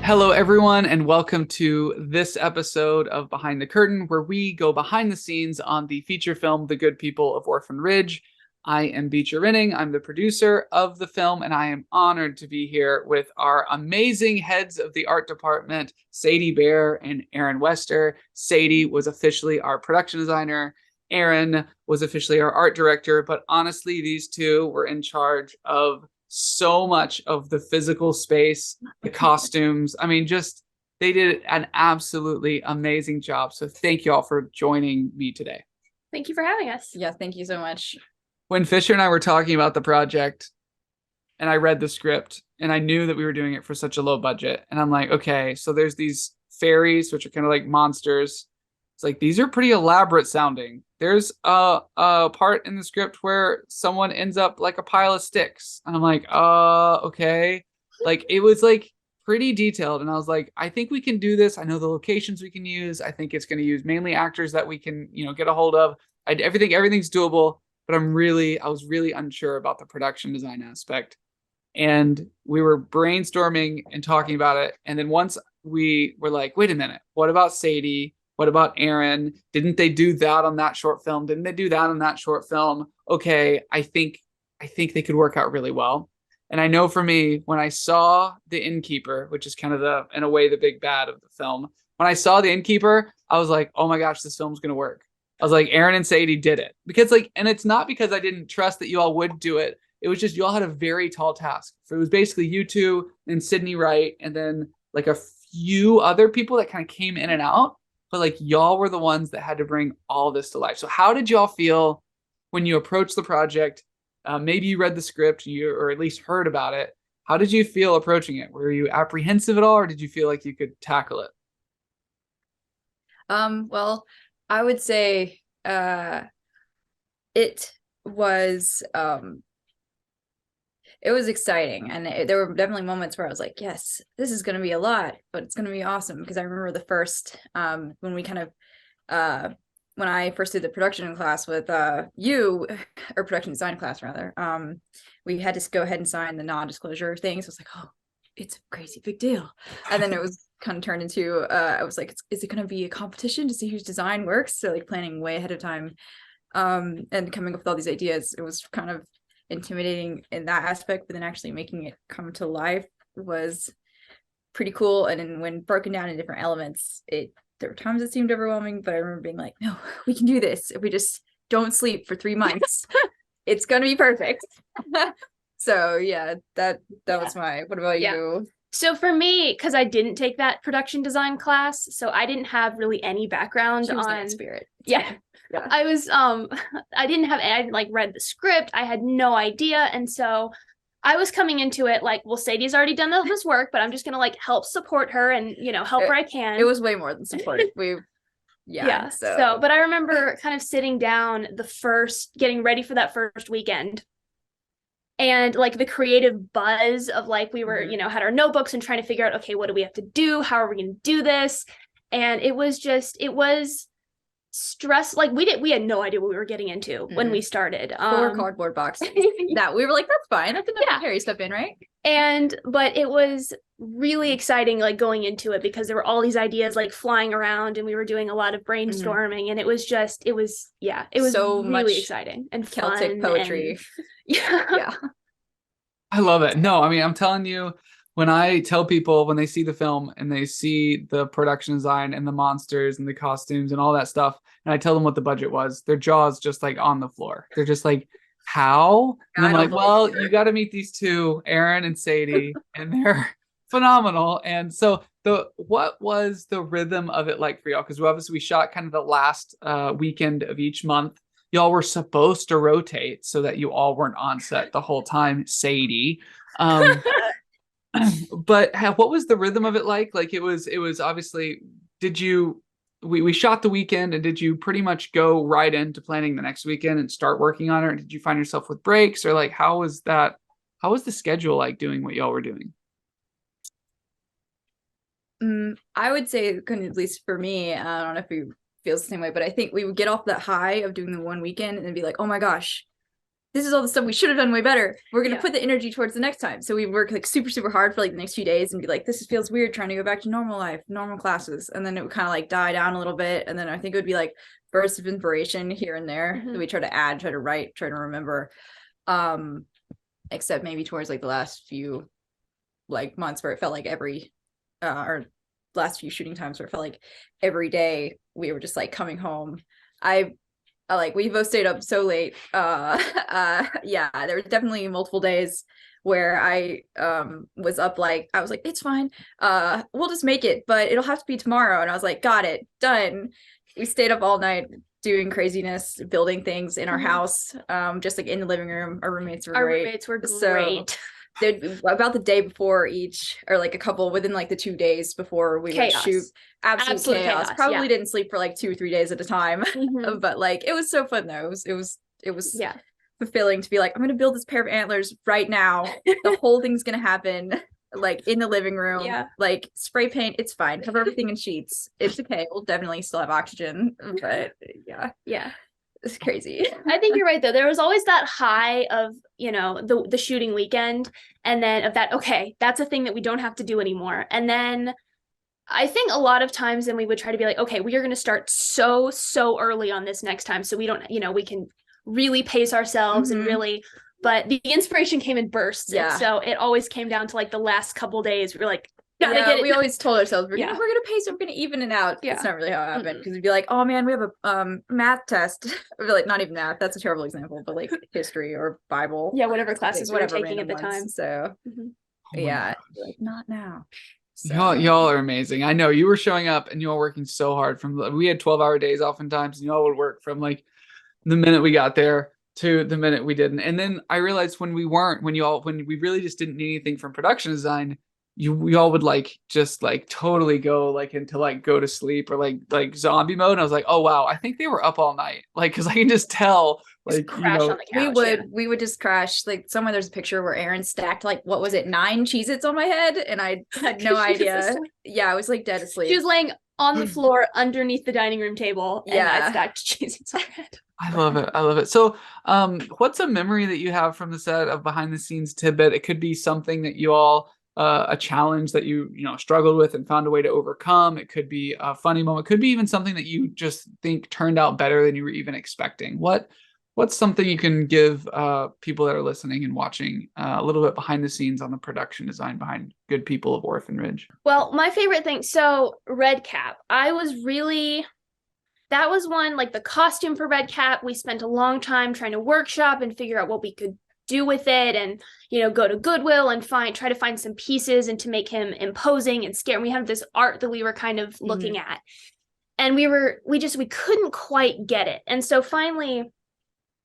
Hello, everyone, and welcome to this episode of Behind the Curtain, where we go behind the scenes on the feature film The Good People of Orphan Ridge. I am Beecher Rinning. I'm the producer of the film, and I am honored to be here with our amazing heads of the art department, Sadie Baer and Erin Wester. Sadie was officially our production designer. Erin was officially our art director, but honestly, these two were in charge of so much of the physical space, the costumes. I mean, just they did an absolutely amazing job. So thank you all for joining me today. Thank you for having us. Yeah, thank you so much. When Fisher and I were talking about the project and I read the script and I knew that we were doing it for such a low budget, and I'm like, okay, so there's these fairies, which are kind of like monsters. It's like, these are pretty elaborate sounding. There's a part in the script where someone ends up like a pile of sticks. And I'm like, okay. Like, it was like pretty detailed. And I was like, I think we can do this. I know the locations we can use. I think it's going to use mainly actors that we can, get a hold of. Everything's doable, but I was really unsure about the production design aspect. And we were brainstorming and talking about it. And then once we were like, wait a minute, what about Sadie? What about Erin? Didn't they do that on that short film? Didn't they do that on that short film? Okay, I think they could work out really well. And I know for me, when I saw the innkeeper, which is kind of in a way, the big bad of the film, when I saw the innkeeper, I was like, oh my gosh, this film's gonna work. I was like, Erin and Sadie did it. Because and it's not because I didn't trust that you all would do it. It was just you all had a very tall task. So it was basically you two and Sydney Wright, and then like a few other people that kind of came in and out. But like, y'all were the ones that had to bring all this to life. So how did y'all feel when you approached the project? Maybe you read the script, or at least heard about it. How did you feel approaching it? Were you apprehensive at all, or did you feel like you could tackle it? Well, I would say it was exciting, and there were definitely moments where I was like, yes, this is going to be a lot, but it's going to be awesome. Because I remember the first when we kind of when I first did the production class with you, or production design class rather, we had to go ahead and sign the non-disclosure thing. So I was like, oh, it's a crazy big deal. And then it was kind of turned into I was like, is it going to be a competition to see whose design works? So like planning way ahead of time and coming up with all these ideas. It was kind of intimidating in that aspect, but then actually making it come to life was pretty cool. And then when broken down in different elements, there were times it seemed overwhelming, but I remember being like, no, we can do this if we just don't sleep for 3 months. It's gonna be perfect. So yeah, that was what about you? So for me, because I didn't take that production design class, so I didn't have really any background on that spirit. Yeah. I was I didn't like read the script. I had no idea. And so I was coming into it like, well, Sadie's already done all this work, but I'm just gonna like help support her and help where I can. It was way more than support. So but I remember kind of sitting down getting ready for that first weekend. And like the creative buzz of like, we were, had our notebooks and trying to figure out, okay, what do we have to do? How are we going to do this? And it was stress. Like we had no idea what we were getting into when we started. 4 cardboard boxes that we were like, that's fine. That's enough to carry stuff in, right? But it was really exciting, like going into it, because there were all these ideas like flying around, and we were doing a lot of brainstorming, and it was so really much exciting and Celtic poetry. Yeah. I love it. No, I mean, I'm telling you, when I tell people, when they see the film and they see the production design and the monsters and the costumes and all that stuff, and I tell them what the budget was, their jaws just like on the floor. They're just like, how? And I'm like, well, you got to meet these two, Erin and Sadie, and they're phenomenal. And so what was the rhythm of it like for y'all? Because obviously we shot kind of the last weekend of each month. Y'all were supposed to rotate so that you all weren't on set the whole time, Sadie. But what was the rhythm of it like? Like it was obviously, we shot the weekend, and did you pretty much go right into planning the next weekend and start working on it? Or did you find yourself with breaks, or like, how was the schedule like doing what y'all were doing? I would say, at least for me, I don't know if you feels the same way, but I think we would get off that high of doing the one weekend and then be like, oh my gosh, this is all the stuff we should have done way better. We're going to put the energy towards the next time. So we work like super, super hard for like the next few days and be like, this feels weird trying to go back to normal life, normal classes. And then it would kind of like die down a little bit. And then I think it would be like bursts of inspiration here and there that we try to add, try to write, try to remember. Except maybe towards like the last few like months where it felt like or last few shooting times where it felt like every day we were just like coming home. We both stayed up so late. Yeah, there were definitely multiple days where I was up I was like, it's fine. We'll just make it, but it'll have to be tomorrow. And I was like, got it, done. We stayed up all night doing craziness, building things in our house, just like in the living room. Our roommates were great. So, about the day before each, or like a couple within like the 2 days before we would shoot, absolute chaos. Probably didn't sleep for like 2 or 3 days at a time, but like it was so fun though. It was fulfilling to be like, I'm gonna build this pair of antlers right now. The whole thing's gonna happen like in the living room. Like spray paint, it's fine. Cover everything in sheets. It's okay. We'll definitely still have oxygen, but yeah. It's crazy. I think you're right though. There was always that high of, the shooting weekend, and then of that, okay, that's a thing that we don't have to do anymore. And then I think a lot of times then we would try to be like, okay, we are going to start so early on this next time. So we don't, we can really pace ourselves and really, but the inspiration came in bursts. Yeah. And so it always came down to like the last couple days. We were like, we always told ourselves we're gonna pace it, we're gonna even it out. It's not really how it happened, because we'd be like, oh man, we have a math test. We'd be like, not even math, that's a terrible example, but like history or Bible, whatever classes we were taking at the time. So like, not now. So. Y'all are amazing. I know you were showing up and y'all working so hard. We had 12-hour days oftentimes, and y'all would work from like the minute we got there to the minute we didn't. And then I realized when we really just didn't need anything from production design, we all would just totally go into go to sleep or like zombie mode. And I was like, oh wow, I think they were up all night. Because I can just tell crash on the couch. We would just crash. Somewhere there's a picture where Erin stacked what was it, 9 Cheez-Its on my head, and I had no idea. I was dead asleep. She was laying on the floor underneath the dining room table, and I stacked Cheez-Its on her head. I love it. So what's a memory that you have from the set of behind the scenes tidbit? It could be something that you all a challenge that you struggled with and found a way to overcome. It could be a funny moment. It could be even something that you just think turned out better than you were even expecting. What's something you can give people that are listening and watching a little bit behind the scenes on the production design behind Good People of Orphan Ridge? Well, my favorite thing, so Red Cap, that was one, the costume for Red Cap, we spent a long time trying to workshop and figure out what we could do with it, and go to Goodwill and try to find some pieces and to make him imposing and scary. We have this art that we were kind of looking at, and we couldn't quite get it. And so finally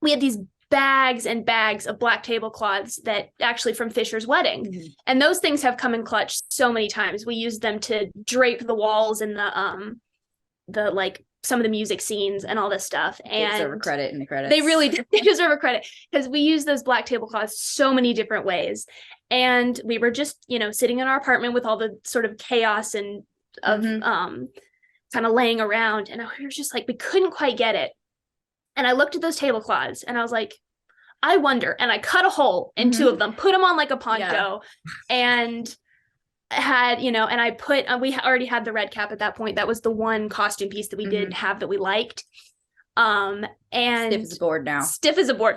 we had these bags and bags of black tablecloths that actually from Fisher's wedding, and those things have come in clutch so many times. We used them to drape the walls and the some of the music scenes and all this stuff, and they deserve a credit in the credits. They really they deserve a credit, because we use those black tablecloths so many different ways. And we were just sitting in our apartment with all the sort of chaos and of kind of laying around, and we were just we couldn't quite get it. And I looked at those tablecloths and I was like, I wonder, and I cut a hole in 2 of them, put them on a poncho, and had and I put we already had the Red Cap at that point. That was the one costume piece that we did have that we liked, and stiff as a board now,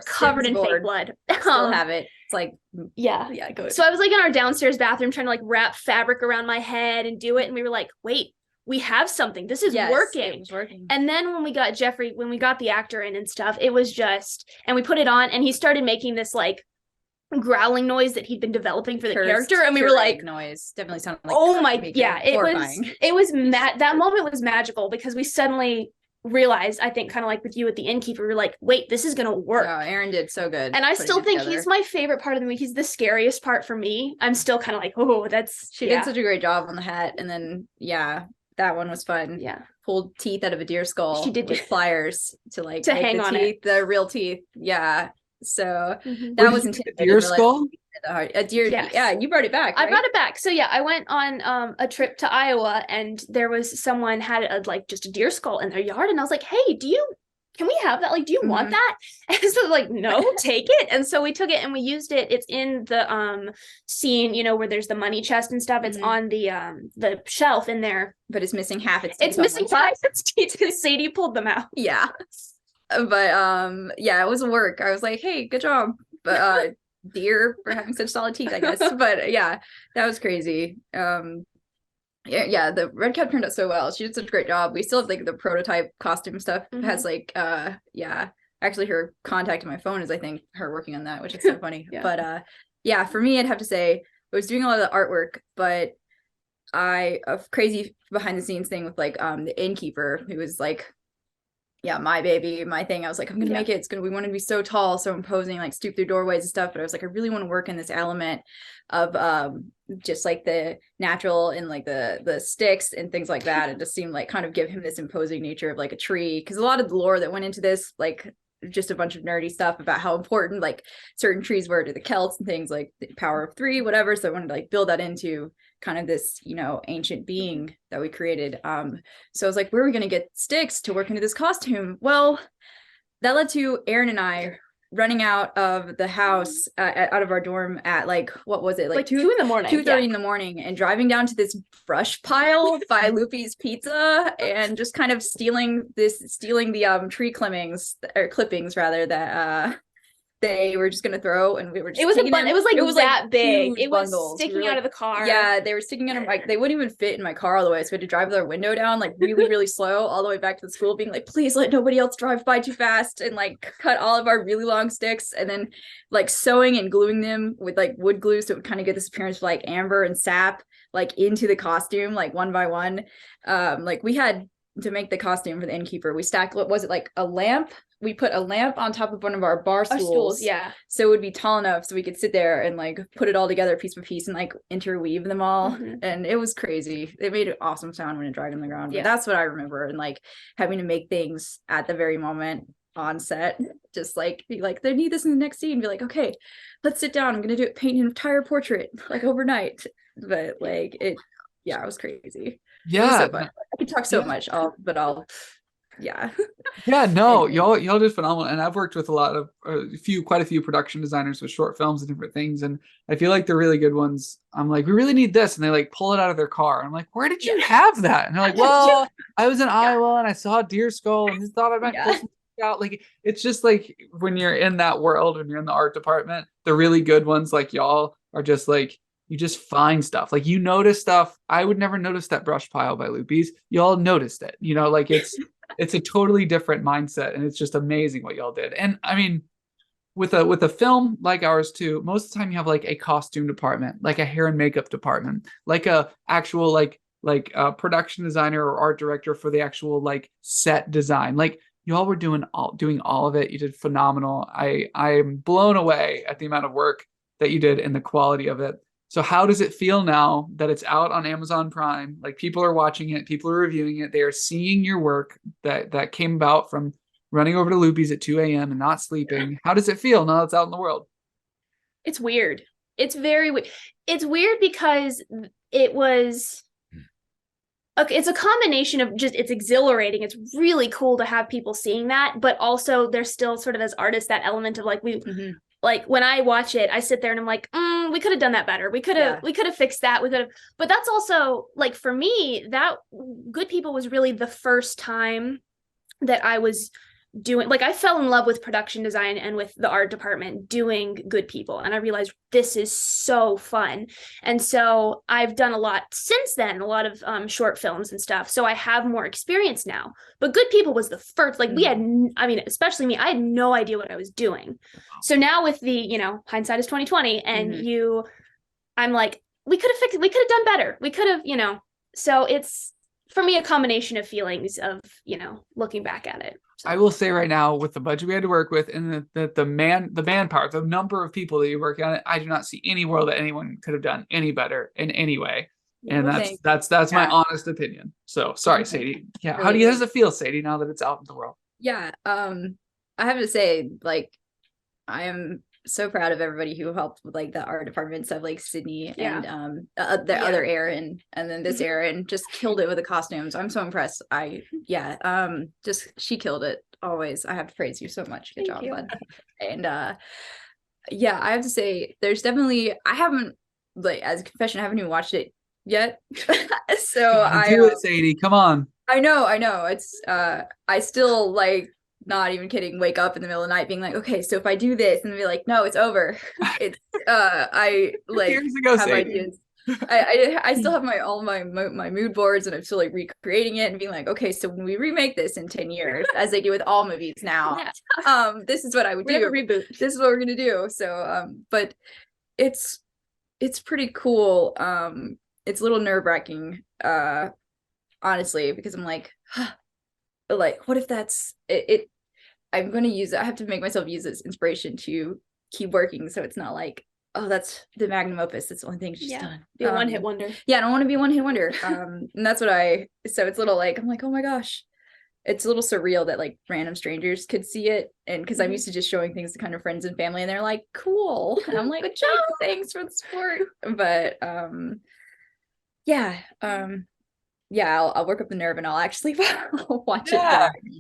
covered in fake blood. Still have it. It's good. So I was in our downstairs bathroom trying to wrap fabric around my head and do it, and we were like, wait, we have something. This is working. It was working. And then when we got the actor in and stuff, it was just, and we put it on, and he started making this growling noise that he'd been developing for the character, and we were like, noise definitely sounded oh my, it was that moment was magical, because we suddenly realized, I think kind of with you at the innkeeper, we were like, wait, this is gonna work. Oh, Erin did so good, and I still think he's my favorite part of the movie. He's the scariest part for me. I'm still kind of oh, she did such a great job on the hat, and then that one was fun. Pulled teeth out of a deer skull. She did with pliers to to hang on teeth, the real teeth. So that was intimidating. A deer skull? A deer. Yeah, you brought it back. Right? I brought it back. So I went on a trip to Iowa, and there was someone had just a deer skull in their yard, and I was like, hey, do you can we have that? Like, do you want that? And so like, no, take it. And so we took it and we used it. It's in the scene, where there's the money chest and stuff. It's on the shelf in there. But it's missing half its teeth. It's missing half its teeth because Sadie pulled them out. Yeah. But it was work. I was like, hey, good job. But dear for having such solid teeth, I guess. But yeah, that was crazy. The red cap turned out so well. She did such a great job. We still have like the prototype costume stuff. Has like actually her contact in my phone is I think her working on that, which is so funny. But for me I'd have to say I was doing a lot of the artwork, but a crazy behind the scenes thing with like the innkeeper who was like my baby, my thing. I was like, I'm gonna make it. We want to be so tall, so imposing, like stoop through doorways and stuff. But I was like, I really want to work in this element of just like the natural and like the sticks and things like that. It just seemed like kind of give him this imposing nature of like a tree, because a lot of the lore that went into this, like just a bunch of nerdy stuff about how important like certain trees were to the Celts and things, like the power of three, whatever. So I wanted to like build that into kind of this ancient being that we created. So I was like, where are we going to get sticks to work into this costume? Well, that led to Erin and I running out of the house out of our dorm at like, what was it, like 2 in the morning, 2:30 in the morning, and driving down to this brush pile by Loopy's Pizza and just kind of stealing the tree clippings rather that they were just gonna throw, and we were just it was that big. It was sticking out of the car. Yeah, they were sticking out of they wouldn't even fit in my car all the way, so we had to drive with our window down like really really slow all the way back to the school, being like, please let nobody else drive by too fast, and like cut all of our really long sticks and then like sewing and gluing them with like wood glue so it would kind of get this appearance of like amber and sap like into the costume like one by one. Like we had to make the costume for the innkeeper, we stacked, what was it, like a lamp? We put a lamp on top of one of our bar stools, so it would be tall enough so we could sit there and like put it all together piece by piece and like interweave them all. And it was crazy. It made an awesome sound when it dragged on the ground. But that's what I remember, and like having to make things at the very moment on set, just like be like, they need this in the next scene, be like, okay, let's sit down, I'm gonna paint an entire portrait like overnight. But like it was crazy. Yeah, so I could talk so much. I'll no, y'all did phenomenal. And I've worked with quite a few production designers with short films and different things, and I feel like the really good ones, I'm like, we really need this, and they like pull it out of their car. I'm like, where did you have that? And they're like, well, I was in Iowa and I saw a deer skull and just thought I might pull something out. Like, it's just like when you're in that world, when you're in the art department, the really good ones like y'all are just like, you just find stuff, like you notice stuff. I would never notice that brush pile by Loopy's. Y'all noticed it, like it's a totally different mindset, and it's just amazing what y'all did. And I mean, with a film like ours too, most of the time you have like a costume department, like a hair and makeup department, like a actual like a production designer or art director for the actual like set design. Like y'all were doing all of it. You did phenomenal. I'm blown away at the amount of work that you did and the quality of it. So how does it feel now that it's out on Amazon Prime? Like people are watching it, people are reviewing it, they are seeing your work that came about from running over to Loopy's at 2 a.m. and not sleeping. How does it feel now that it's out in the world? It's weird. It's very weird. It's weird because it was okay. It's a combination of just, it's exhilarating. It's really cool to have people seeing that, but also there's still sort of as artists that element of like like when I watch it, I sit there and I'm like, we could have done that better. We could have fixed that. But that's also like, for me, that Good People was really the first time that I was doing, like I fell in love with production design and with the art department doing Good People. And I realized this is so fun. And so I've done a lot since then, a lot of short films and stuff. So I have more experience now, but Good People was the first, like we had, I mean, especially me, I had no idea what I was doing. So now with the, hindsight is 2020 and I'm like, we could have done better. We could have, so it's, for me, a combination of feelings of, looking back at it. So. I will say right now, with the budget we had to work with and the manpower, the number of people that you work on it, I do not see any world that anyone could have done any better in any way. And that's my honest opinion. So sorry, Sadie. Yeah. How does it feel, Sadie, now that it's out in the world? Yeah. I have to say, like, I am so proud of everybody who helped with like the art departments of like Sydney and the other Erin, and then this Erin just killed it with the costumes. I'm so impressed. Just she killed it always. I have to praise you so much. Good job, bud. And I have to say there's definitely, I haven't, like, as a confession, I haven't even watched it yet. So I do it, Sadie. Come on. I know. It's I still, like, not even kidding, wake up in the middle of the night being like, okay, so if I do this, and be like, no, it's over. It's I like Years ago, have Sadie. ideas. I still have all my mood boards, and I'm still like recreating it and being like, okay, so when we remake this in 10 years, as they do with all movies now, this is what I would do. Reboot. This is what we're gonna do. So but it's pretty cool. It's a little nerve-wracking, honestly, because I'm like what if that's it? I'm going to use it. I have to make myself use this inspiration to keep working. So it's not like, oh, that's the magnum opus. That's the only thing she's done. Be a one-hit wonder. Yeah, I don't want to be a one-hit wonder. And that's what so it's a little like, I'm like, oh my gosh. It's a little surreal that like random strangers could see it. And because I'm used to just showing things to kind of friends and family, and they're like, cool. And I'm like, good job. Thanks for the support. But I'll work up the nerve and I'll actually watch it.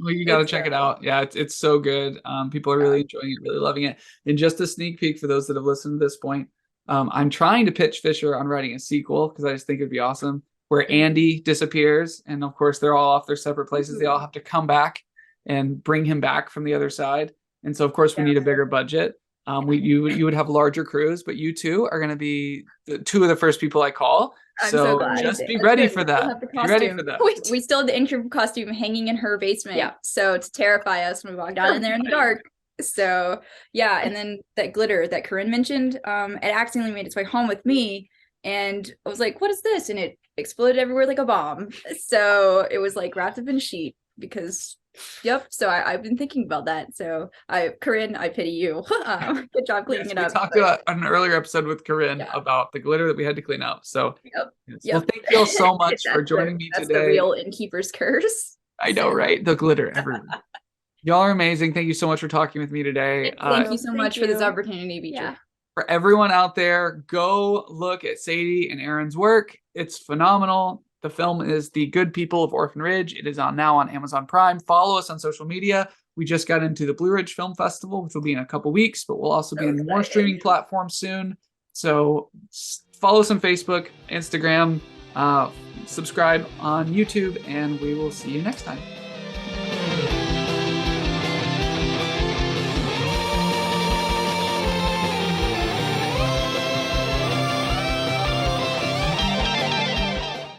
Well, you got to check it out. Yeah, it's so good. People are really enjoying it, really loving it. And just a sneak peek for those that have listened to this point, I'm trying to pitch Fisher on writing a sequel because I just think it'd be awesome, where Andy disappears, and of course they're all off their separate places. They all have to come back and bring him back from the other side. And so of course we need a bigger budget. You would have larger crews, but you two are going to be two of the first people I call. So just be ready for that. Be ready for that. We still have the intro costume hanging in her basement. Yeah. So to terrify us when we walk down in there in the dark. So yeah, and then that glitter that Corinne mentioned, it accidentally made its way home with me, and I was like, "What is this?" And it exploded everywhere like a bomb. So it was like wrapped up in a sheet because. Yep. So I've been thinking about that. So Corinne, I pity you. Good job cleaning it up. We talked about an earlier episode with Corinne about the glitter that we had to clean up. So well, thank you all so much for joining me today. That's the real innkeeper's curse. I know, right? The glitter everywhere. Y'all are amazing. Thank you so much for talking with me today. Thank you so much for this opportunity, BJ. For everyone out there, go look at Sadie and Erin's work. It's phenomenal. The film is The Good People of Orphan Ridge. It is now on Amazon Prime. Follow us on social media. We just got into the Blue Ridge Film Festival, which will be in a couple weeks, but we'll also be in more streaming platforms soon. So follow us on Facebook, Instagram, subscribe on YouTube, and we will see you next time.